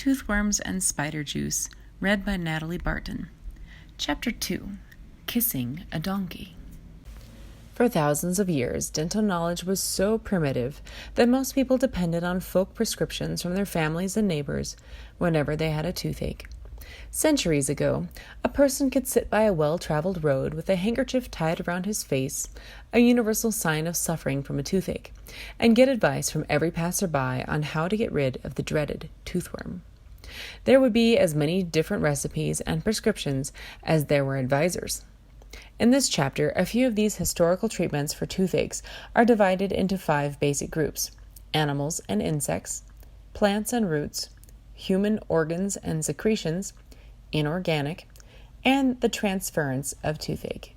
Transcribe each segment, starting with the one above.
Toothworms and Spider Juice, read by Natalie Barton. Chapter 2. Kissing a Donkey. For thousands of years, dental knowledge was so primitive that most people depended on folk prescriptions from their families and neighbors whenever they had a toothache. Centuries ago, a person could sit by a well-traveled road with a handkerchief tied around his face, a universal sign of suffering from a toothache, and get advice from every passerby on how to get rid of the dreaded toothworm. There would be as many different recipes and prescriptions as there were advisors. In this chapter, a few of these historical treatments for toothaches are divided into 5 basic groups: animals and insects, plants and roots, human organs and secretions, inorganic, and the transference of toothache.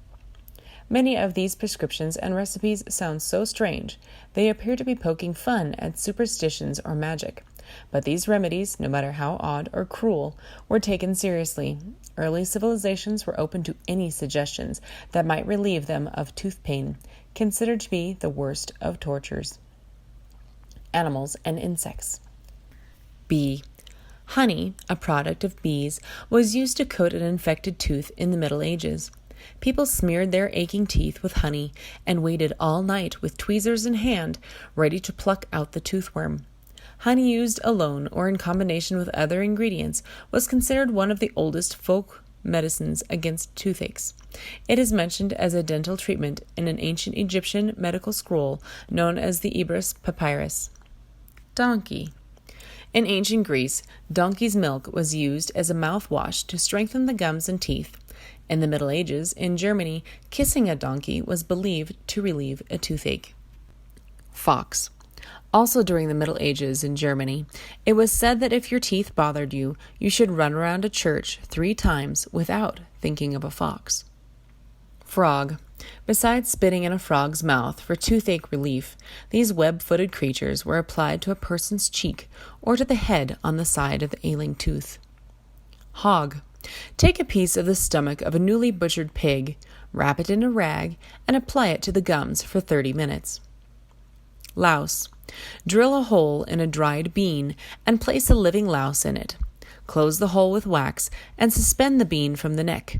Many of these prescriptions and recipes sound so strange, they appear to be poking fun at superstitions or magic. But these remedies, no matter how odd or cruel, were taken seriously. Early civilizations were open to any suggestions that might relieve them of tooth pain, considered to be the worst of tortures. Animals and insects. Bee. Honey, a product of bees, was used to coat an infected tooth in the Middle Ages. People smeared their aching teeth with honey and waited all night with tweezers in hand, ready to pluck out the toothworm. Honey used alone or in combination with other ingredients was considered one of the oldest folk medicines against toothaches. It is mentioned as a dental treatment in an ancient Egyptian medical scroll known as the Ebers Papyrus. Donkey. In ancient Greece, donkey's milk was used as a mouthwash to strengthen the gums and teeth. In the Middle Ages, in Germany, kissing a donkey was believed to relieve a toothache. Fox. Also during the Middle Ages in Germany, it was said that if your teeth bothered you, you should run around a church 3 times without thinking of a fox. Frog. Besides spitting in a frog's mouth for toothache relief, these web-footed creatures were applied to a person's cheek or to the head on the side of the ailing tooth. Hog. Take a piece of the stomach of a newly butchered pig, wrap it in a rag, and apply it to the gums for 30 minutes. Louse. Drill a hole in a dried bean and place a living louse in it. Close the hole with wax and suspend the bean from the neck.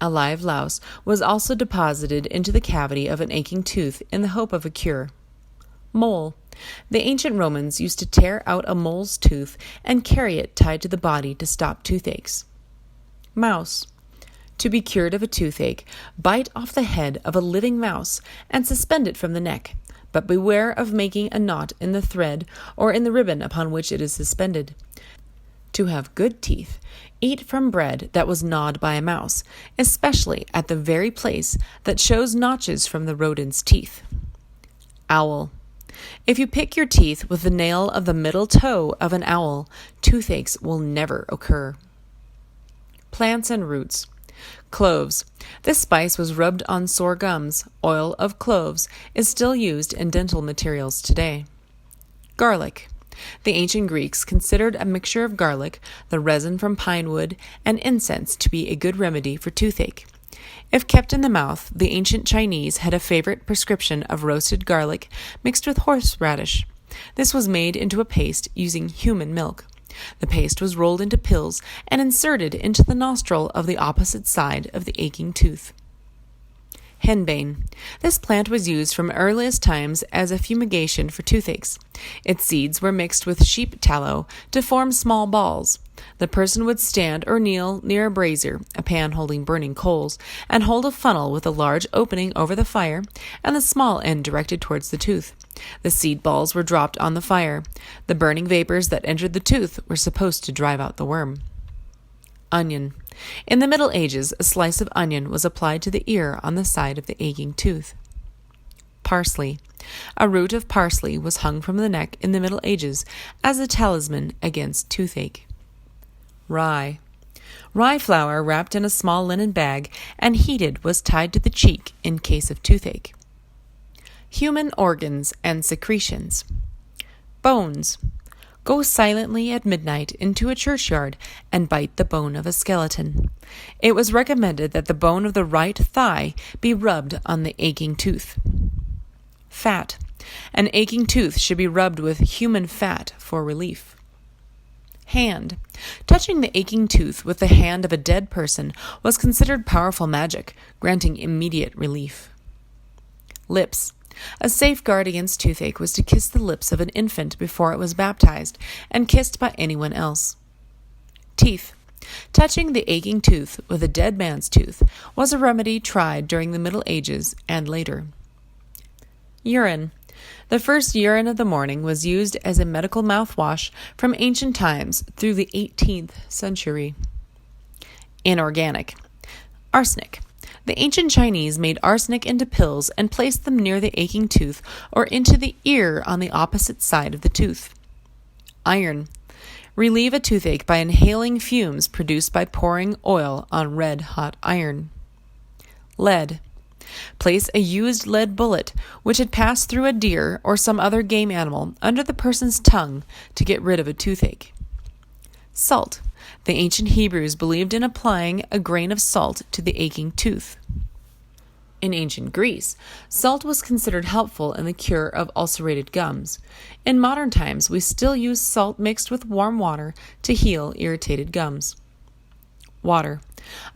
A live louse was also deposited into the cavity of an aching tooth in the hope of a cure. Mole. The ancient Romans used to tear out a mole's tooth and carry it tied to the body to stop toothaches. Mouse. To be cured of a toothache, bite off the head of a living mouse and suspend it from the neck, but beware of making a knot in the thread or in the ribbon upon which it is suspended. To have good teeth, eat from bread that was gnawed by a mouse, especially at the very place that shows notches from the rodent's teeth. Owl. If you pick your teeth with the nail of the middle toe of an owl, toothaches will never occur. Plants and roots. Cloves. This spice was rubbed on sore gums. Oil of cloves is still used in dental materials today. Garlic. The ancient Greeks considered a mixture of garlic, the resin from pine wood, and incense to be a good remedy for toothache. If kept in the mouth, the ancient Chinese had a favorite prescription of roasted garlic mixed with horseradish. This was made into a paste using human milk. The paste was rolled into pills and inserted into the nostril of the opposite side of the aching tooth. Henbane. This plant was used from earliest times as a fumigation for toothaches. Its seeds were mixed with sheep tallow to form small balls. The person would stand or kneel near a brazier, a pan holding burning coals, and hold a funnel with a large opening over the fire and the small end directed towards the tooth. The seed balls were dropped on the fire. The burning vapors that entered the tooth were supposed to drive out the worm. Onion. In the Middle Ages, a slice of onion was applied to the ear on the side of the aching tooth. Parsley. A root of parsley was hung from the neck in the Middle Ages as a talisman against toothache. Rye. Rye flour wrapped in a small linen bag and heated was tied to the cheek in case of toothache. Human organs and secretions. Bones. Go silently at midnight into a churchyard and bite the bone of a skeleton. It was recommended that the bone of the right thigh be rubbed on the aching tooth. Fat. An aching tooth should be rubbed with human fat for relief. hand. Touching the aching tooth with the hand of a dead person was considered powerful magic, granting immediate relief. Lips. A safeguard against toothache was to kiss the lips of an infant before it was baptized and kissed by anyone else. Teeth. Touching the aching tooth with a dead man's tooth was a remedy tried during the Middle Ages and later. Urine. The first urine of the morning was used as a medical mouthwash from ancient times through the 18th century. Inorganic. Arsenic. The ancient Chinese made arsenic into pills and placed them near the aching tooth or into the ear on the opposite side of the tooth. Iron. Relieve a toothache by inhaling fumes produced by pouring oil on red-hot iron. Lead. Place a used lead bullet, which had passed through a deer or some other game animal, under the person's tongue to get rid of a toothache. Salt. The ancient Hebrews believed in applying a grain of salt to the aching tooth. In ancient Greece, salt was considered helpful in the cure of ulcerated gums. In modern times, we still use salt mixed with warm water to heal irritated gums. Water.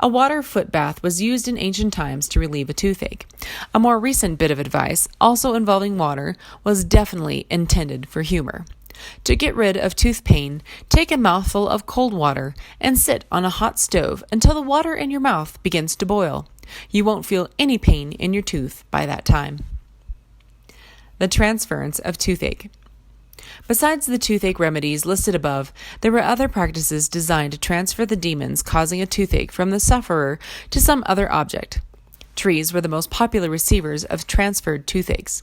A water foot bath was used in ancient times to relieve a toothache. A more recent bit of advice, also involving water, was definitely intended for humor. To get rid of tooth pain, take a mouthful of cold water and sit on a hot stove until the water in your mouth begins to boil. You won't feel any pain in your tooth by that time. The transference of toothache. Besides the toothache remedies listed above, there were other practices designed to transfer the demons causing a toothache from the sufferer to some other object. Trees were the most popular receivers of transferred toothaches.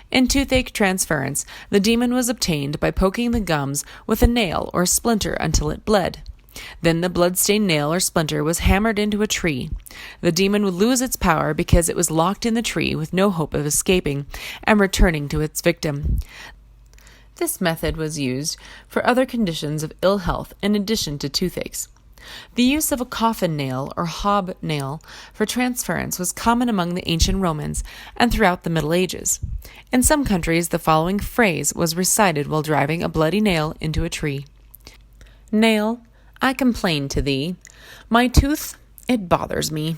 In toothache transference, the demon was obtained by poking the gums with a nail or splinter until it bled. Then the blood-stained nail or splinter was hammered into a tree. The demon would lose its power because it was locked in the tree with no hope of escaping and returning to its victim. This method was used for other conditions of ill health in addition to toothaches. The use of a coffin nail or hobnail for transference was common among the ancient Romans and throughout the Middle Ages. In some countries, the following phrase was recited while driving a bloody nail into a tree. Nail, I complain to thee. My tooth, it bothers me.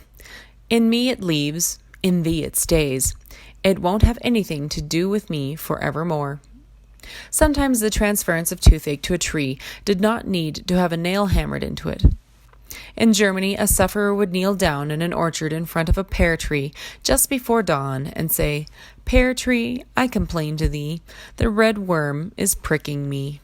In me it leaves, in thee it stays. It won't have anything to do with me forevermore. Sometimes the transference of toothache to a tree did not need to have a nail hammered into it. In Germany, a sufferer would kneel down in an orchard in front of a pear tree just before dawn and say, "Pear tree, I complain to thee. The red worm is pricking me."